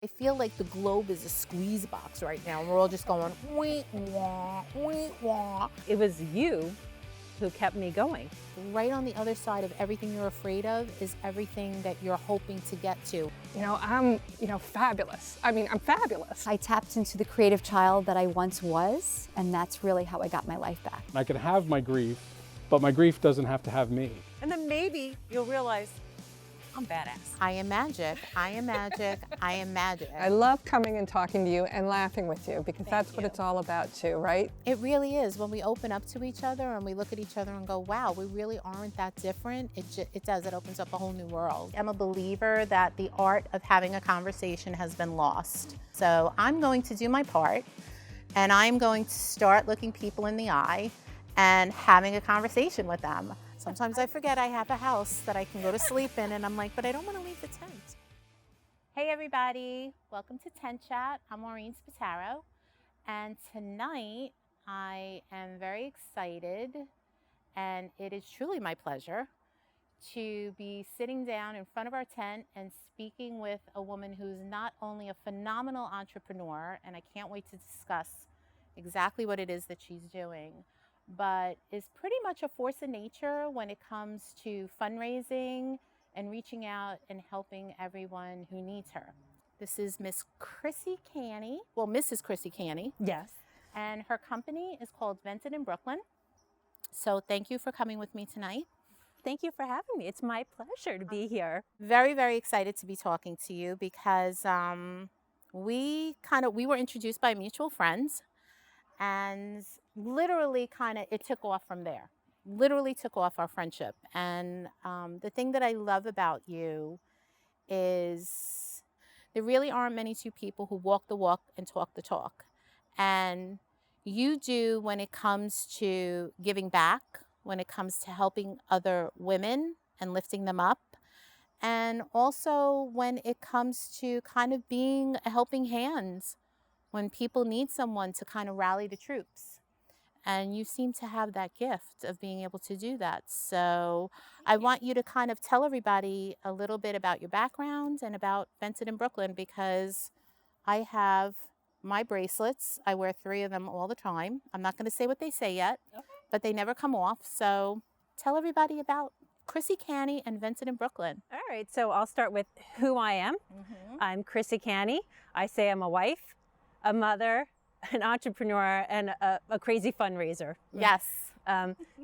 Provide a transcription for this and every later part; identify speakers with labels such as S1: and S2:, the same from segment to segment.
S1: I feel like the globe is a squeeze box right now. We're all just going, wee wah, wee wah.
S2: It was you who kept me going.
S1: Right on the other side of everything you're afraid of is everything that you're hoping to get to.
S3: I'm, fabulous. I'm fabulous.
S4: I tapped into the creative child that I once was, and that's really how I got my life back.
S5: I can have my grief, but my grief doesn't have to have me.
S2: And then maybe you'll realize, I'm badass.
S1: I am magic, I am magic, I am magic.
S3: I love coming and talking to you and laughing with you because that's what it's all about too, right?
S1: It really is. When we open up to each other and we look at each other and go, wow, we really aren't that different, it does. It opens up a whole new world. I'm a believer that the art of having a conversation has been lost. So I'm going to do my part, and I'm going to start looking people in the eye and having a conversation with them. Sometimes I forget I have a house that I can go to sleep in, and I'm like, but I don't want to leave the tent. Hey everybody, welcome to Tent Chat. I'm Maureen Spataro, and tonight I am very excited, and it is truly my pleasure to be sitting down in front of our tent and speaking with a woman who's not only a phenomenal entrepreneur, and I can't wait to discuss exactly what it is that she's doing, but is pretty much a force of nature when it comes to fundraising and reaching out and helping everyone who needs her. This is Miss Chrisie Canny, well, Mrs. Chrisie Canny.
S2: Yes.
S1: And her company is called Vented in Brooklyn. So thank you for coming with me tonight.
S2: Thank you for having me. It's my pleasure to be here.
S1: Very, very excited to be talking to you because we were introduced by mutual friends, and literally it took off from there. Literally took off our friendship. And the thing that I love about you is there really aren't many two people who walk the walk and talk the talk. And you do when it comes to giving back, when it comes to helping other women and lifting them up, and also when it comes to kind of being a helping hand when people need someone to kind of rally the troops. And you seem to have that gift of being able to do that. So I want you to kind of tell everybody a little bit about your background and about Vented in Brooklyn, because I have my bracelets. I wear 3 of them all the time. I'm not going to say what they say yet, but they never come off. So tell everybody about Chrisie Canny and Vented in Brooklyn.
S2: All right, so I'll start with who I am. I'm Chrisie Canny. I say I'm a wife, a mother, an entrepreneur, and a crazy fundraiser.
S1: Yes.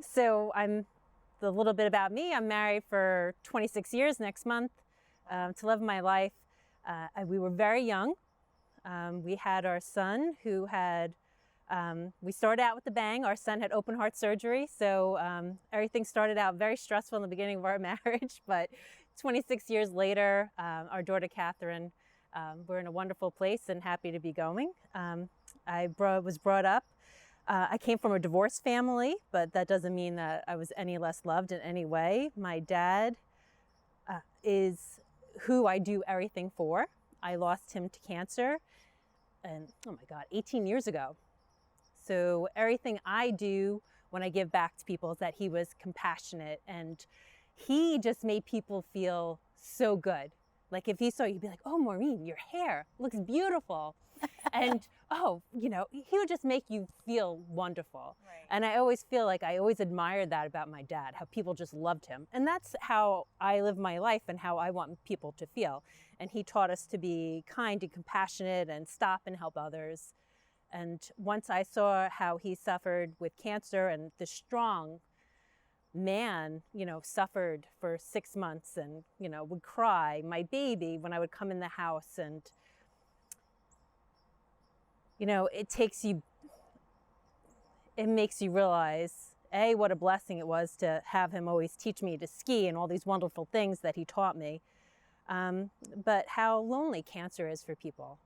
S2: So I'm a little bit about me. I'm married for 26 years next month to live my life. We were very young. We had our son who had, we started out with a bang. Our son had open heart surgery. So everything started out very stressful in the beginning of our marriage. But 26 years later, our daughter Catherine, we're in a wonderful place and happy to be going. I was brought up. I came from a divorced family, but that doesn't mean that I was any less loved in any way. My dad is who I do everything for. I lost him to cancer, and oh my God, 18 years ago. So everything I do when I give back to people is that he was compassionate, and he just made people feel so good. Like if he saw you, he'd be like, oh, Maureen, your hair looks beautiful. And, he would just make you feel wonderful. Right. And I always feel like I always admired that about my dad, how people just loved him. And that's how I live my life and how I want people to feel. And he taught us to be kind and compassionate and stop and help others. And once I saw how he suffered with cancer, and the strong man, suffered for 6 months and, would cry, my baby, when I would come in the house, and, it makes you realize, A, what a blessing it was to have him always teach me to ski and all these wonderful things that he taught me, but how lonely cancer is for people.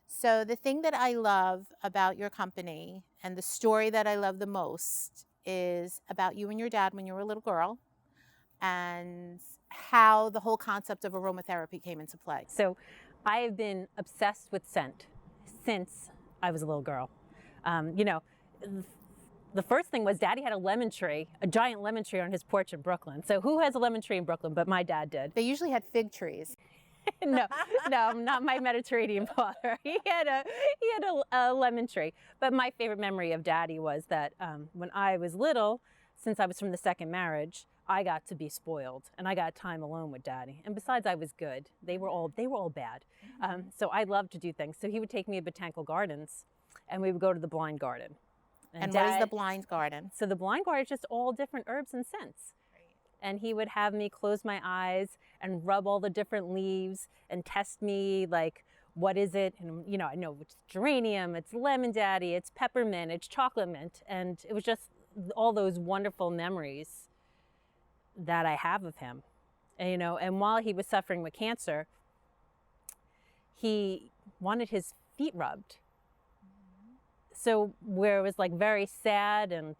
S1: So the thing that I love about your company, and the story that I love the most, is about you and your dad when you were a little girl, and how the whole concept of aromatherapy came into play.
S2: So I have been obsessed with scent since I was a little girl. The first thing was Daddy had a lemon tree, a giant lemon tree on his porch in Brooklyn. So who has a lemon tree in Brooklyn? But my dad did.
S1: They usually had fig trees.
S2: No, no, not my Mediterranean father. He had a lemon tree. But my favorite memory of Daddy was that when I was little, since I was from the second marriage, I got to be spoiled, and I got time alone with Daddy. And besides, I was good. They were all bad. So I loved to do things. So he would take me to botanical gardens, and we would go to the blind garden.
S1: And what is the blind garden?
S2: So the blind garden is just all different herbs and scents. And he would have me close my eyes and rub all the different leaves and test me, like, what is it? And, you know, I know it's geranium, it's lemon daddy, it's peppermint, it's chocolate mint. And it was just all those wonderful memories that I have of him. And, you know, and while he was suffering with cancer, he wanted his feet rubbed. So where it was like very sad, and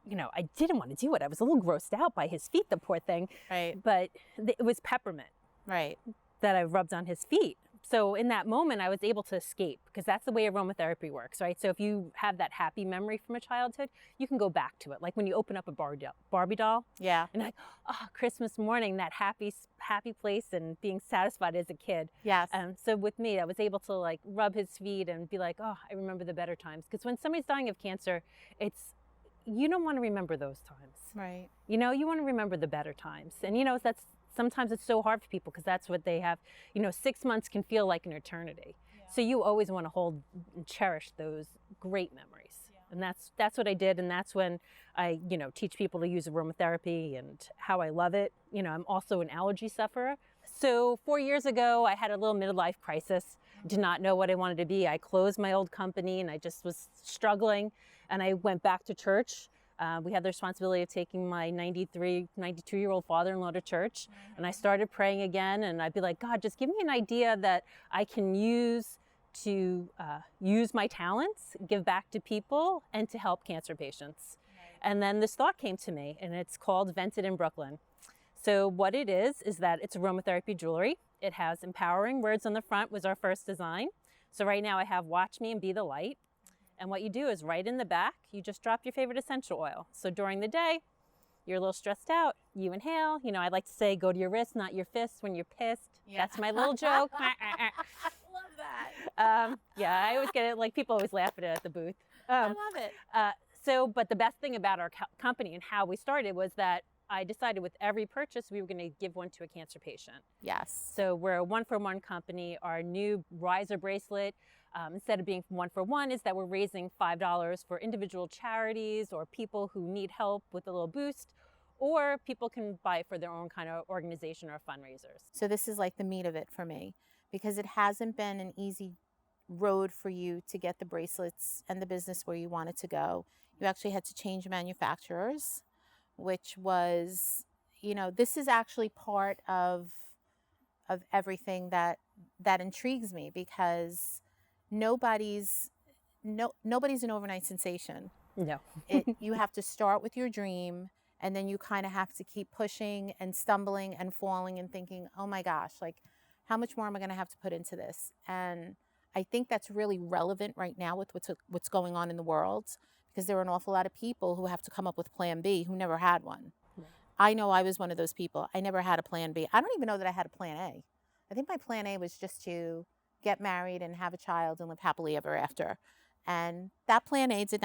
S2: you know, I didn't want to do it. I was a little grossed out by his feet, the poor thing.
S1: Right.
S2: But it was peppermint.
S1: Right.
S2: That I rubbed on his feet. So in that moment, I was able to escape, because that's the way aromatherapy works, right? So if you have that happy memory from a childhood, you can go back to it. Like when you open up a Barbie doll.
S1: Yeah.
S2: And like, oh, Christmas morning, that happy place and being satisfied as a kid.
S1: Yes.
S2: So with me, I was able to like rub his feet and be like, oh, I remember the better times. Because when somebody's dying of cancer, you don't want to remember those times.
S1: Right.
S2: You know, you want to remember the better times. And you know, sometimes it's so hard for people, because that's what they have. You know, 6 months can feel like an eternity. Yeah. So you always want to hold and cherish those great memories. Yeah. And that's what I did. And that's when I, you know, teach people to use aromatherapy and how I love it. You know, I'm also an allergy sufferer. So 4 years ago, I had a little midlife crisis. Did not know what I wanted to be. I closed my old company and I just was struggling. And I went back to church. We had the responsibility of taking my 92-year-old father-in-law to church. And I started praying again, and I'd be like, God, just give me an idea that I can use to use my talents, give back to people, and to help cancer patients. Right. And then this thought came to me, and it's called Vented in Brooklyn. So what it is that it's aromatherapy jewelry. It has empowering words on the front, was our first design. So right now I have Watch Me and Be the Light. And what you do is right in the back, you just drop your favorite essential oil. So during the day, you're a little stressed out, you inhale. You know, I like to say, go to your wrist, not your fist when you're pissed. Yeah. That's my little joke.
S1: I love that.
S2: Yeah, I always get it, like people always laugh at it at the booth.
S1: I love it.
S2: But the best thing about our company and how we started was that I decided with every purchase, we were going to give one to a cancer patient.
S1: Yes.
S2: So we're a one-for-one company. Our new riser bracelet, instead of being one-for-one, is that we're raising $5 for individual charities or people who need help with a little boost, or people can buy it for their own kind of organization or fundraisers.
S1: So this is like the meat of it for me, because it hasn't been an easy road for you to get the bracelets and the business where you wanted to go. You actually had to change manufacturers, which was, you know, this is actually part of everything that intrigues me, because nobody's an overnight sensation.
S2: No.
S1: You have to start with your dream, and then you kind of have to keep pushing and stumbling and falling and thinking, oh my gosh, like, how much more am I going to have to put into this? And I think that's really relevant right now with what's going on in the world, because there are an awful lot of people who have to come up with plan B who never had one. Right. I know I was one of those people. I never had a plan B. I don't even know that I had a plan A. I think my plan A was just to get married and have a child and live happily ever after. And that plan A did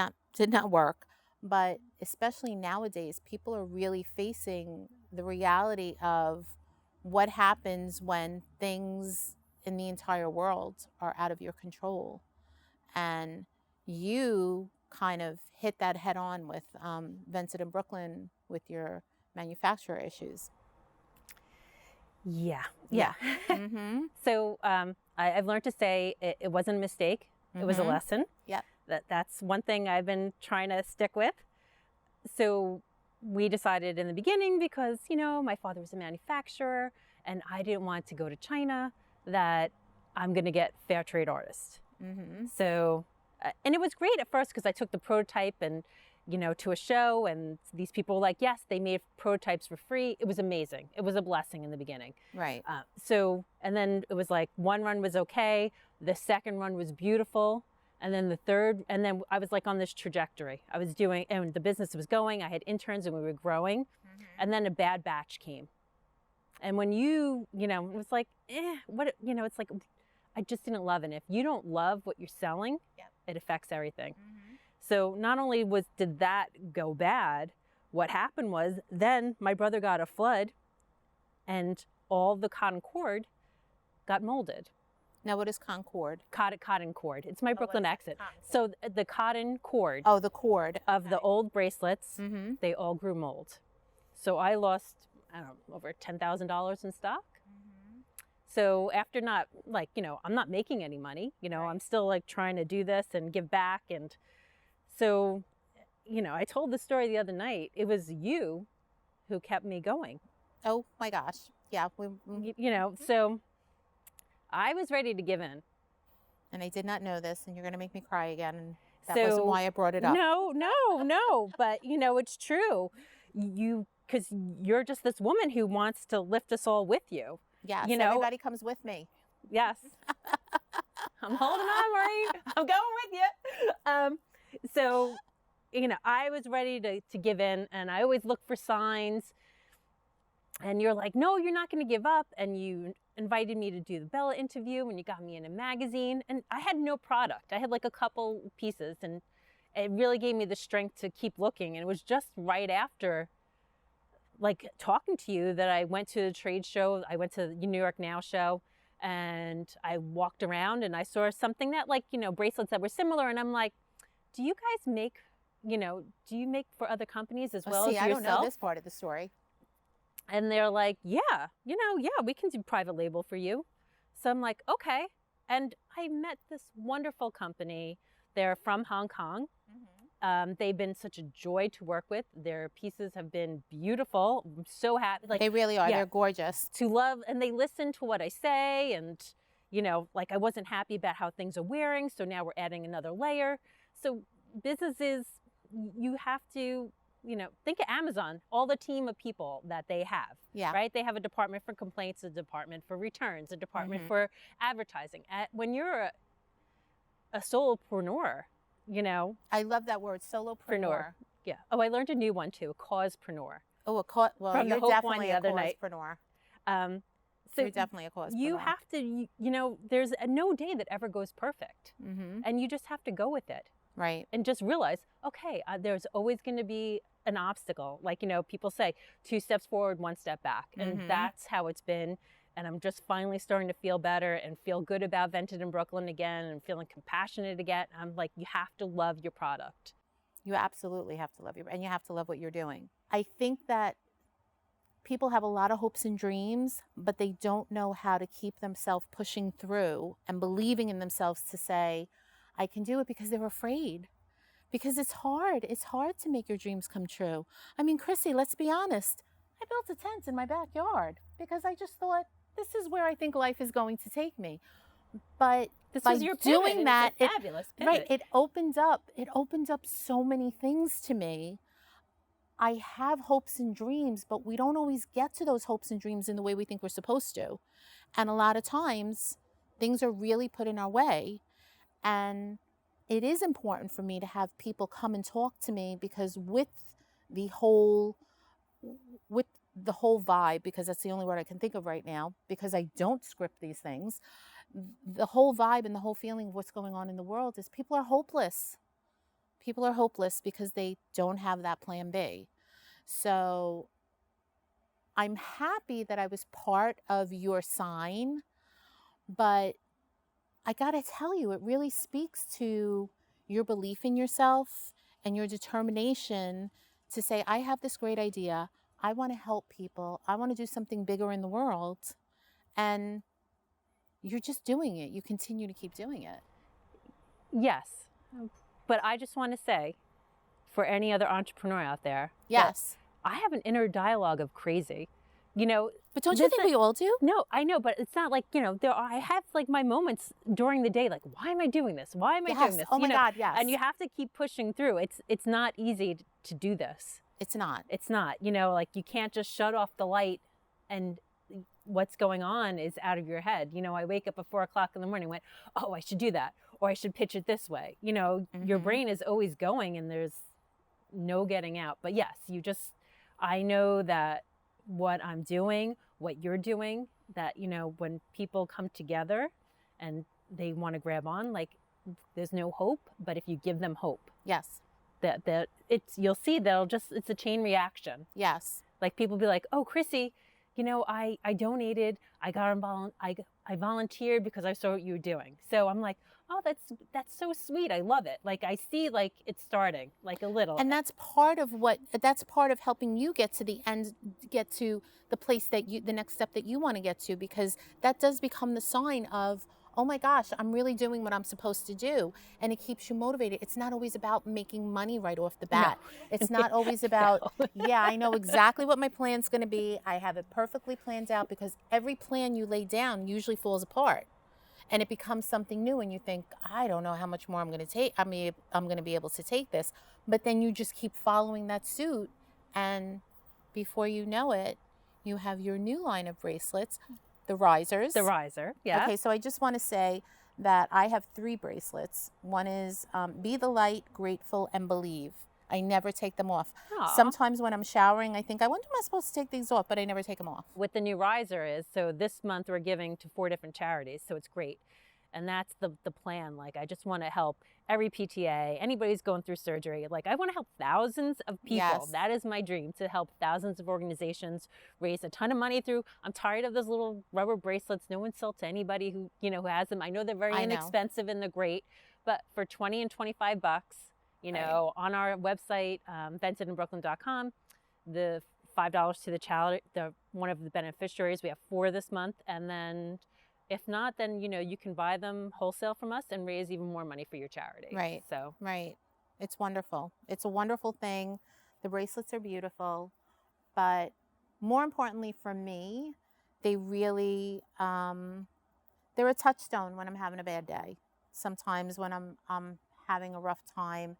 S1: not work. But especially nowadays, people are really facing the reality of what happens when things in the entire world are out of your control. And you kind of hit that head on with Vented in Brooklyn with your manufacturer issues.
S2: Yeah.
S1: Mm-hmm.
S2: So I've learned to say it wasn't a mistake. It was a lesson.
S1: Yep.
S2: That's one thing I've been trying to stick with. So we decided in the beginning, because, you know, my father was a manufacturer and I didn't want to go to China, that I'm going to get fair trade artist. Mm-hmm. So, and it was great at first, because I took the prototype and, you know, to a show, and these people were like, yes, they made prototypes for free. It was amazing. It was a blessing in the beginning.
S1: Right.
S2: And then it was like one run was okay. The second run was beautiful. And then the third, and then I was like on this trajectory. I was doing, and the business was going. I had interns and we were growing. Mm-hmm. And then a bad batch came. And when you know, it was like, what, you know, it's like, I just didn't love it. And if you don't love what you're selling, it affects everything. So not only did that go bad, what happened was then my brother got a flood and all the cotton cord got molded.
S1: Now, what is Concord?
S2: Cotton cord. It's my Brooklyn accent. So the cotton cord
S1: Oh, the cord.
S2: of the old bracelets, they all grew mold. So I lost, I don't know, over $10,000 in stock. So after not, like, you know, I'm not making any money, you know, I'm still like trying to do this and give back. And so, you know, I told the story the other night. It was you who kept me going.
S1: Oh my gosh. Yeah.
S2: You know, so I was ready to give in.
S1: And I did not know this, and you're going to make me cry again. And that
S2: So,
S1: wasn't why I brought it up.
S2: No. But, you know, it's true. Because you're just this woman who wants to lift us all with you.
S1: Yes,
S2: you know,
S1: everybody comes with me.
S2: Yes. I'm holding on, Marie. I'm going with you. So, you know, I was ready to give in, and I always look for signs. And you're like, no, you're not going to give up. And you invited me to do the Bella interview, and you got me in a magazine. And I had no product. I had like a couple pieces, and it really gave me the strength to keep looking. And it was just right after, like, talking to you that I went to the trade show. I went to the New York Now show, and I walked around and I saw something that, like, you know, bracelets that were similar. And I'm like, do you guys make, you know, do you make for other companies as well as yourself?
S1: I don't know this part of the story.
S2: And they're like, yeah, you know, yeah, we can do private label for you. So I'm like, okay. And I met this wonderful company. They're from Hong Kong. They've been such a joy to work with. Their pieces have been beautiful. I'm so happy. Like,
S1: They really are.
S2: yeah,
S1: They're gorgeous.
S2: to love, and they listen to what I say. And, you know, like, I wasn't happy about how things are wearing. So now we're adding another layer. So businesses, you have to, you know, think of Amazon, all the team of people that they have, right? They have a department for complaints, a department for returns, a department for advertising. When you're a solopreneur, you know.
S1: I love that word, solopreneur.
S2: Yeah. Oh, I learned a new one too, a causepreneur.
S1: Oh, well,
S2: From
S1: you're
S2: the Hope
S1: definitely
S2: one the
S1: a
S2: other night.
S1: causepreneur.
S2: So
S1: you're definitely a causepreneur.
S2: You have to, you know, there's no day that ever goes perfect. And you just have to go with it.
S1: Right.
S2: And just realize, okay, there's always going to be an obstacle. Like, you know, people say 2 steps forward, 1 step back. And that's how it's been. And I'm just finally starting to feel better and feel good about Vented in Brooklyn again and feeling compassionate again. I'm like, you have to love your product.
S1: You absolutely have to love and you have to love what you're doing. I think that people have a lot of hopes and dreams, but they don't know how to keep themselves pushing through and believing in themselves to say, I can do it, because they're afraid. Because it's hard. It's hard to make your dreams come true. I mean, Chrissy, let's be honest. I built a tent in my backyard because I just thought, this is where I think life is going to take me. But
S2: this
S1: by
S2: was your
S1: doing
S2: pivot,
S1: that,
S2: it's a fabulous pivot.
S1: Right, it opened up so many things to me. I have hopes and dreams, but we don't always get to those hopes and dreams in the way we think we're supposed to. And a lot of times, things are really put in our way. And it is important for me to have people come and talk to me, because with the whole vibe, because that's the only word I can think of right now, because I don't script these things, the whole vibe and the whole feeling of what's going on in the world is people are hopeless. People are hopeless because they don't have that plan B. So I'm happy that I was part of your sign, but I gotta tell you, it really speaks to your belief in yourself and your determination to say, I have this great idea. I want to help people. I want to do something bigger in the world. And you're just doing it. You continue to keep doing it.
S2: Yes. But I just want to say, for any other entrepreneur out there,
S1: yes,
S2: I have an inner dialogue of crazy. You know,
S1: but don't you think we all do?
S2: No, I know, but it's not like, you know, I have like my moments during the day, like, why am I doing this? Why am I doing this?
S1: Oh my God, yes.
S2: And you have to keep pushing through. It's not easy to do this.
S1: It's not.
S2: It's not. You know, like, you can't just shut off the light and what's going on is out of your head. You know, I wake up at 4 o'clock in the morning and went, oh, I should do that. Or I should pitch it this way. You know, your brain is always going and there's no getting out. But yes, I know that what I'm doing, what you're doing, that, you know, when people come together and they want to grab on, like, there's no hope, but if you give them hope,
S1: Yes.
S2: that it's, you'll see it's a chain reaction.
S1: Yes.
S2: Like, people be like, oh, Chrissy, you know, I donated, I volunteered because I saw what you were doing. So I'm like, oh, that's so sweet. I love it. Like, I see, like, it's starting, like, a little.
S1: And that's part of helping you get to the end, get to the place that the next step that you want to get to, because that does become the sign of, oh my gosh, I'm really doing what I'm supposed to do. And it keeps you motivated. It's not always about making money right off the bat. No. It's not always about, yeah, I know exactly what my plan's going to be. I have it perfectly planned out, because every plan you lay down usually falls apart. And it becomes something new, and you think, I don't know how much more I'm going to take. I'm going to be able to take this. But then you just keep following that suit, and before you know it, you have your new line of bracelets, the risers.
S2: The riser, yeah.
S1: Okay, so I just want to say that I have 3 bracelets. One is Be the Light, Grateful, and Believe. I never take them off.
S2: Aww.
S1: Sometimes when I'm showering, I think, I wonder, am I supposed to take these off? But I never take them off.
S2: What the new riser is, so this month we're giving to 4 different charities, so it's great. And that's the plan. Like, I just want to help every PTA, anybody who's going through surgery. Like, I want to help thousands of people.
S1: Yes.
S2: That is my dream, to help thousands of organizations raise a ton of money through. I'm tired of those little rubber bracelets. No insult to anybody who, you know, who has them. I know they're very inexpensive and they're great, but for $20 and $25, you know, on our website, bensonandbrooklyn.com, the $5 to the child, one of the beneficiaries. We have 4 this month, and then if not, then, you know, you can buy them wholesale from us and raise even more money for your charity.
S1: Right.
S2: So.
S1: Right. It's wonderful. It's a wonderful thing. The bracelets are beautiful, but more importantly for me, they really, they're a touchstone when I'm having a bad day. Sometimes when I'm having a rough time,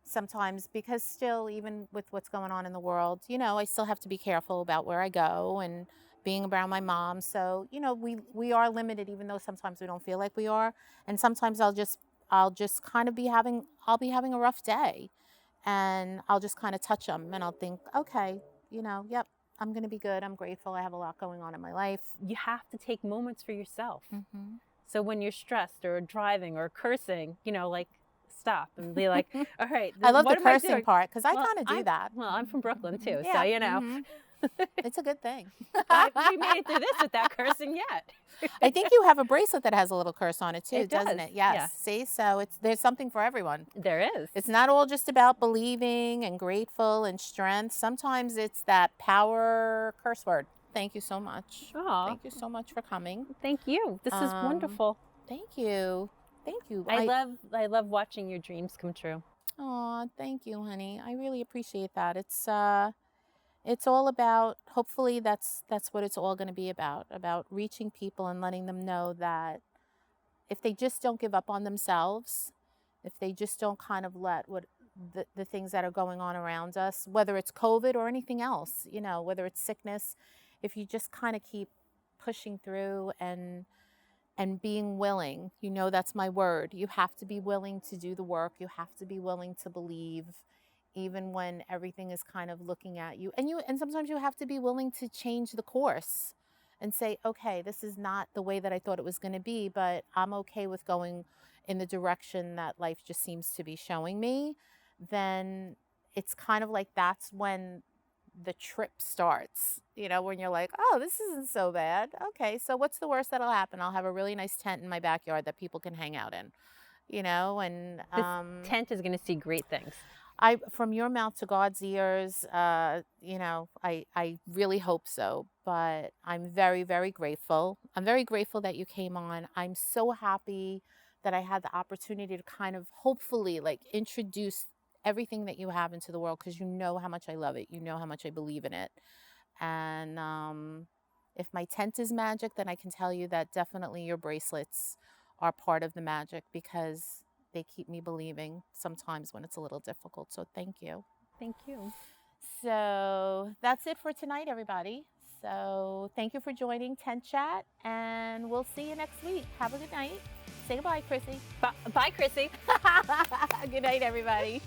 S1: sometimes, because still, even with what's going on in the world, you know, I still have to be careful about where I go and being around my mom. So, you know, we are limited, even though sometimes we don't feel like we are. And sometimes I'll just kind of I'll be having a rough day, and I'll just kind of touch them, and I'll think, okay, you know, yep, I'm going to be good. I'm grateful. I have a lot going on in my life.
S2: You have to take moments for yourself.
S1: Mm-hmm.
S2: So when you're stressed or driving or cursing, you know, like, stop and be like, all right.
S1: I love the cursing part, because I kind of do that.
S2: Well, I'm from Brooklyn too,
S1: Yeah.
S2: so, you know.
S1: Mm-hmm. It's a good thing.
S2: We made it through this without cursing yet.
S1: I think you have a bracelet that has a little curse on it too,
S2: It
S1: doesn't
S2: does,
S1: it? Yes.
S2: yeah.
S1: See, so there's something for everyone.
S2: There is.
S1: It's not all just about believing and grateful and strength. Sometimes it's that power curse word. Thank you so much.
S2: Oh,
S1: Thank you so much for coming.
S2: thank you. This is wonderful.
S1: Thank you. Thank you.
S2: I love watching your dreams come true.
S1: Oh, thank you, honey. I really appreciate that. It's all about, hopefully that's what it's all going to be about reaching people and letting them know that if they just don't give up on themselves, if they just don't kind of let the things that are going on around us, whether it's COVID or anything else, you know, whether it's sickness, if you just kind of keep pushing through and being willing, you know, that's my word. You have to be willing to do the work. You have to be willing to believe, even when everything is kind of looking at you. And sometimes you have to be willing to change the course and say, okay, this is not the way that I thought it was going to be, but I'm okay with going in the direction that life just seems to be showing me. Then it's kind of like, that's when the trip starts, you know, when you're like, oh, this isn't so bad. Okay, so what's the worst that'll happen? I'll have a really nice tent in my backyard that people can hang out in, you know, and
S2: This tent is going to see great things.
S1: From your mouth to God's ears, you know, I really hope so. But I'm very, very grateful. I'm very grateful that you came on. I'm so happy that I had the opportunity to kind of hopefully like introduce everything that you have into the world, because you know how much I love it. You know how much I believe in it. And if my tent is magic, then I can tell you that definitely your bracelets are part of the magic, because they keep me believing sometimes when it's a little difficult. So thank you.
S2: Thank you.
S1: So that's it for tonight, everybody. So thank you for joining Tent Chat, and we'll see you next week. Have a good night. Say goodbye, Chrissy.
S2: Bye, Chrissy.
S1: Good night, everybody.